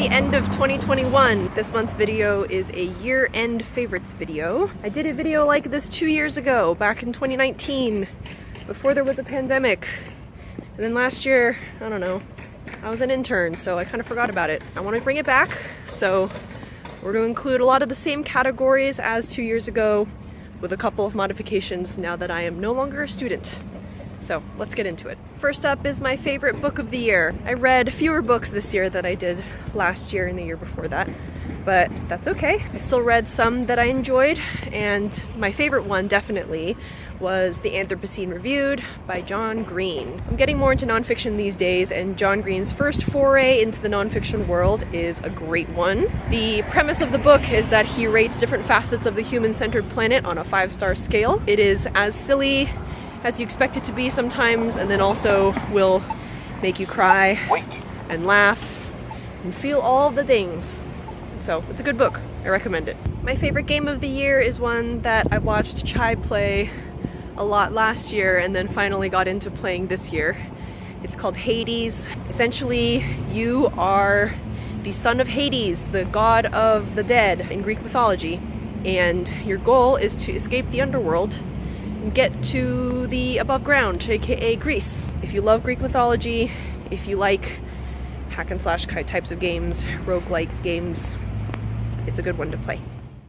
Happy end of 2021. This month's video is a year-end favorites video. I did a video like this 2 years ago, back in 2019, before there was a pandemic. And then last year, I don't know, I was an intern, so I kind of forgot about it. I want to bring it back, so we're going to include a lot of the same categories as 2 years ago, with a couple of modifications now that I am no longer a student. So let's get into it. First up is my favorite book of the year. I read fewer books this year than I did last year and the year before that, but that's okay. I still read some that I enjoyed, and my favorite one definitely was The Anthropocene Reviewed by John Green. I'm getting more into nonfiction these days, and John Green's first foray into the nonfiction world is a great one. The premise of the book is that he rates different facets of the human-centered planet on a 5-star scale. It is as silly as you expect it to be sometimes, and then also will make you cry and laugh and feel all the things. So it's a good book. I recommend it. My favorite game of the year is one that I watched Chai play a lot last year and then finally got into playing this year. It's called Hades. Essentially, you are the son of Hades, the god of the dead in Greek mythology, and your goal is to escape the underworld and get to the above ground, aka Greece. If you love Greek mythology, if you like hack and slash types of games, roguelike games, it's a good one to play.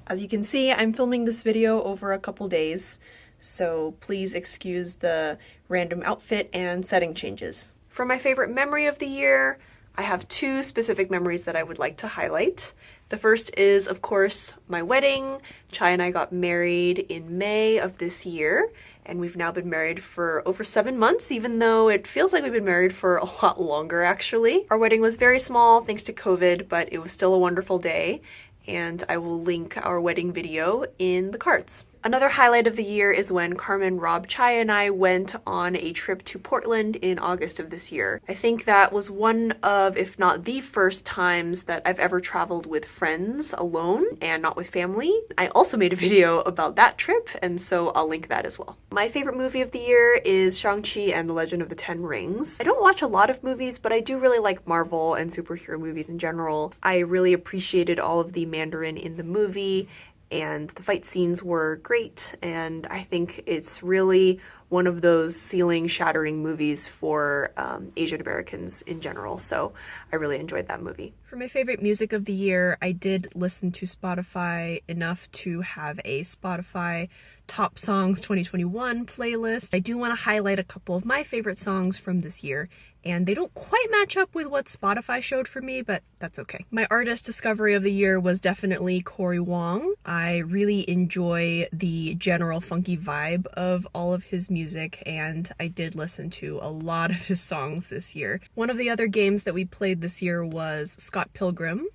As you can see, I'm filming this video over a couple days, so please excuse the random outfit and setting changes. For my favorite memory of the year, I have two specific memories that I would like to highlight. The first is, of course, my wedding. Chai and I got married in May of this year, and we've now been married for over 7 months, even though it feels like we've been married for a lot longer, actually. Our wedding was very small thanks to COVID, but it was still a wonderful day, and I will link our wedding video in the cards. Another highlight of the year is when Carmen, Rob, Chai, and I went on a trip to Portland in August of this year. I think that was one of, if not the first times that I've ever traveled with friends alone and not with family. I also made a video about that trip, and so I'll link that as well. My favorite movie of the year is Shang-Chi and the Legend of the Ten Rings. I don't watch a lot of movies, but I do really like Marvel and superhero movies in general. I really appreciated all of the Mandarin in the movie, and the fight scenes were great, and I think it's really one of those ceiling-shattering movies for Asian Americans in general, so I really enjoyed that movie. For my favorite music of the year, I did listen to Spotify enough to have a Spotify Top Songs 2021 playlist. I do want to highlight a couple of my favorite songs from this year, and they don't quite match up with what Spotify showed for me, but that's okay. My artist discovery of the year was definitely Corey Wong. I really enjoy the general funky vibe of all of his music, and I did listen to a lot of his songs this year. One of the other games that we played this year was Scott Pilgrim,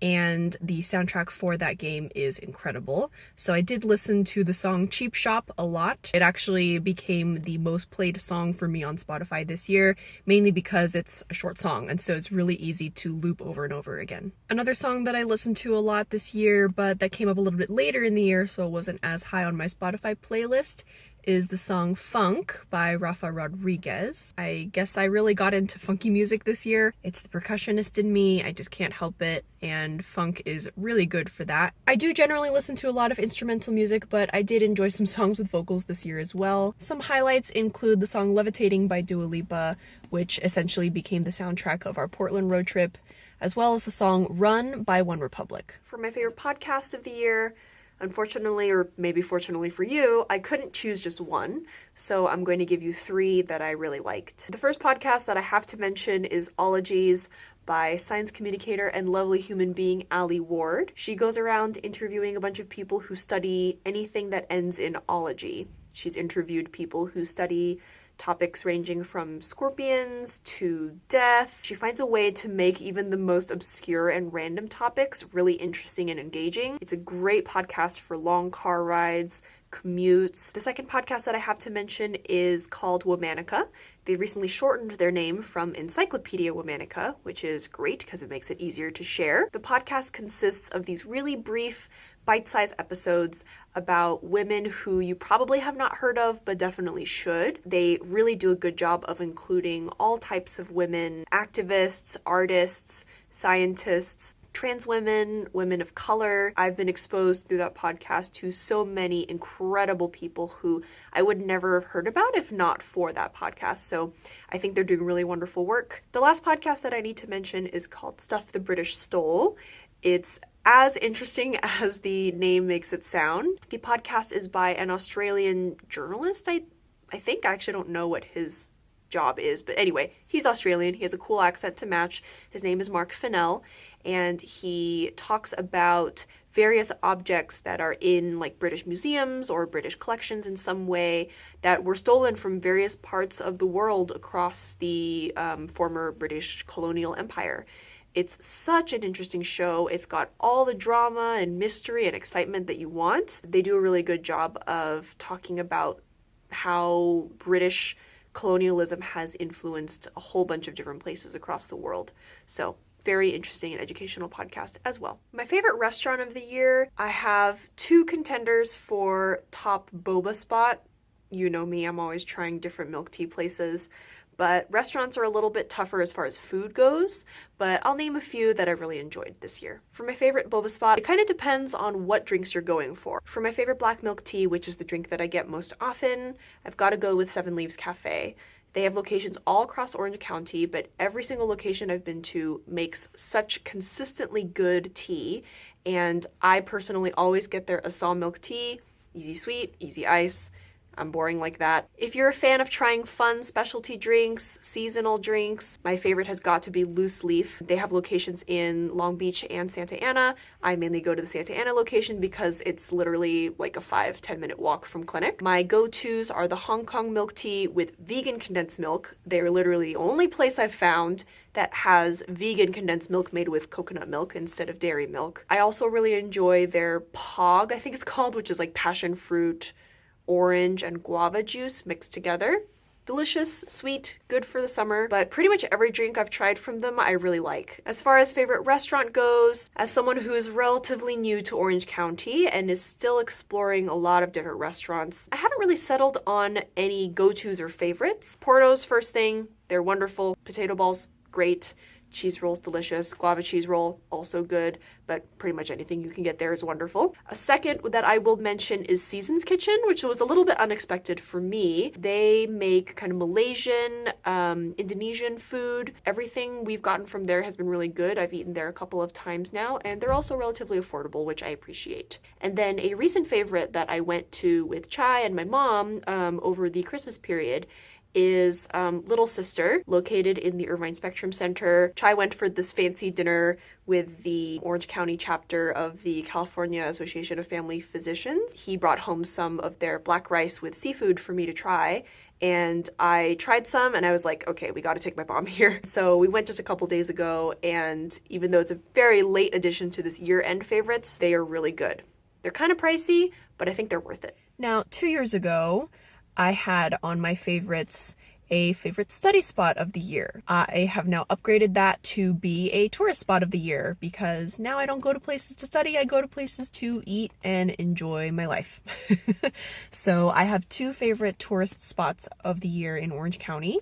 and the soundtrack for that game is incredible. So I did listen to the song Cheap Shop a lot. It actually became the most played song for me on Spotify this year, mainly because it's a short song, and so it's really easy to loop over and over again. Another song that I listened to a lot this year, but that came up a little bit later in the year, so it wasn't as high on my Spotify playlist, is the song Funk by Rafa Rodriguez. I guess I really got into funky music this year. It's the percussionist in me, I just can't help it, and funk is really good for that. I do generally listen to a lot of instrumental music, but I did enjoy some songs with vocals this year as well. Some highlights include the song Levitating by Dua Lipa, which essentially became the soundtrack of our Portland road trip, as well as the song Run by One Republic. For my favorite podcast of the year, unfortunately, or maybe fortunately for you, I couldn't choose just one, so I'm going to give you 3 that I really liked. The first podcast that I have to mention is Ologies by science communicator and lovely human being Allie Ward. She goes around interviewing a bunch of people who study anything that ends in ology. She's interviewed people who study topics ranging from scorpions to death. She finds a way to make even the most obscure and random topics really interesting and engaging. It's a great podcast for long car rides, commutes. The second podcast that I have to mention is called Womanica. They recently shortened their name from Encyclopedia Womanica, which is great because it makes it easier to share. The podcast consists of these really brief bite-sized episodes about women who you probably have not heard of, but definitely should. They really do a good job of including all types of women, activists, artists, scientists, trans women, women of color. I've been exposed through that podcast to so many incredible people who I would never have heard about if not for that podcast. So I think they're doing really wonderful work. The last podcast that I need to mention is called Stuff the British Stole. It's as interesting as the name makes it sound. The podcast is by an Australian journalist, I think. I actually don't know what his job is, but anyway, he's Australian. He has a cool accent to match. His name is Mark Fennell, and he talks about various objects that are in like British museums or British collections in some way that were stolen from various parts of the world across the former British colonial empire. It's such an interesting show. It's got all the drama and mystery and excitement that you want. They do a really good job of talking about how British colonialism has influenced a whole bunch of different places across the world. So very interesting and educational podcast as well. My favorite restaurant of the year, I have two contenders for top boba spot. You know me, I'm always trying different milk tea places, but restaurants are a little bit tougher as far as food goes, but I'll name a few that I really enjoyed this year. For my favorite boba spot, it kind of depends on what drinks you're going for. For my favorite black milk tea, which is the drink that I get most often, I've got to go with Seven Leaves Cafe. They have locations all across Orange County, but every single location I've been to makes such consistently good tea, and I personally always get their Assam milk tea, easy sweet, easy ice. I'm boring like that. If you're a fan of trying fun specialty drinks, seasonal drinks, my favorite has got to be Loose Leaf. They have locations in Long Beach and Santa Ana. I mainly go to the Santa Ana location because it's literally like a 5-10 minute walk from clinic. My go-tos are the Hong Kong milk tea with vegan condensed milk. They're literally the only place I've found that has vegan condensed milk made with coconut milk instead of dairy milk. I also really enjoy their POG, I think it's called, which is like passion fruit, orange, and guava juice mixed together. Delicious, sweet, good for the summer, but pretty much every drink I've tried from them I really like. As far as favorite restaurant goes, as someone who is relatively new to Orange County and is still exploring a lot of different restaurants, I haven't really settled on any go-tos or favorites. Porto's first thing, they're wonderful. Potato balls, great. Cheese rolls, delicious. Guava cheese roll, also good, but pretty much anything you can get there is wonderful. A second that I will mention is Seasons Kitchen, which was a little bit unexpected for me. They make kind of Malaysian, Indonesian food. Everything we've gotten from there has been really good. I've eaten there a couple of times now, and they're also relatively affordable, which I appreciate. And then a recent favorite that I went to with Chai and my mom over the Christmas period is Little Sister, located in the Irvine Spectrum Center. Chai went for this fancy dinner with the Orange County chapter of the California Association of Family Physicians. He brought home some of their black rice with seafood for me to try, and I tried some and I was like, okay, we gotta take my mom here. So we went just a couple days ago, and even though it's a very late addition to this year-end favorites, they are really good. They're kind of pricey, but I think they're worth it. Now, 2 years ago, I had on my favorites a favorite study spot of the year. I have now upgraded that to be a tourist spot of the year because now I don't go to places to study, I go to places to eat and enjoy my life. So I have two favorite tourist spots of the year in Orange County.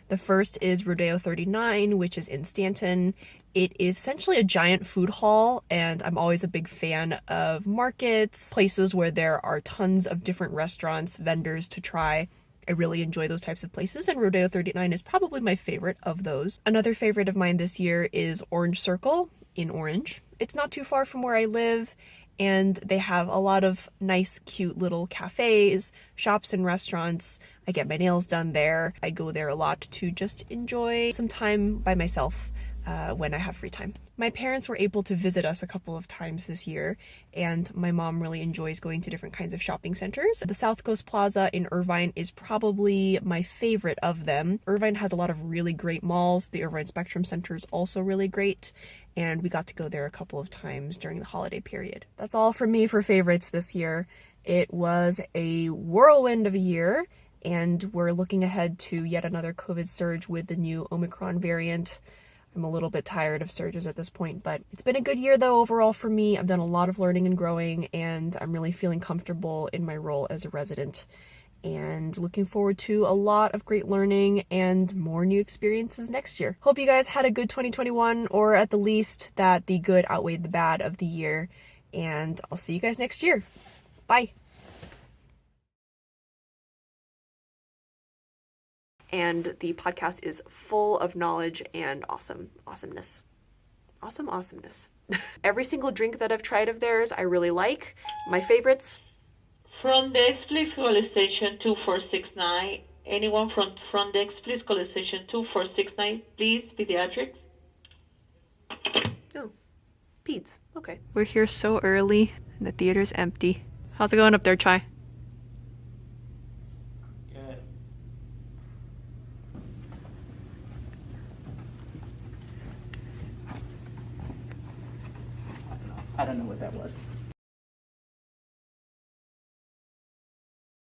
The first is Rodeo 39, which is in Stanton. It is essentially a giant food hall, and I'm always a big fan of markets, places where there are tons of different restaurants, vendors to try. I really enjoy those types of places, and Rodeo 39 is probably my favorite of those. Another favorite of mine this year is Orange Circle in Orange. It's not too far from where I live, and they have a lot of nice, cute little cafes, shops, and restaurants. I get my nails done there. I go there a lot to just enjoy some time by myself when I have free time. My parents were able to visit us a couple of times this year, and my mom really enjoys going to different kinds of shopping centers. The South Coast Plaza in Irvine is probably my favorite of them. Irvine has a lot of really great malls. The Irvine Spectrum Center is also really great, and we got to go there a couple of times during the holiday period. That's all from me for favorites this year. It was a whirlwind of a year, and we're looking ahead to yet another COVID surge with the new Omicron variant. I'm a little bit tired of surges at this point, but it's been a good year though overall for me. I've done a lot of learning and growing, and I'm really feeling comfortable in my role as a resident. and looking forward to a lot of great learning and more new experiences next year. Hope you guys had a good 2021, or at the least that the good outweighed the bad of the year, and I'll see you guys next year. Bye. And the podcast is full of knowledge and awesomeness. Awesomeness. Every single drink that I've tried of theirs, I really like. My favorites. Front desk, please call station 2469. Anyone from front desk, please call station 2469. Please, pediatrics. Oh, peds. Okay. We're here so early and the theater's empty. How's it going up there, Chai? Good. I don't know what that was.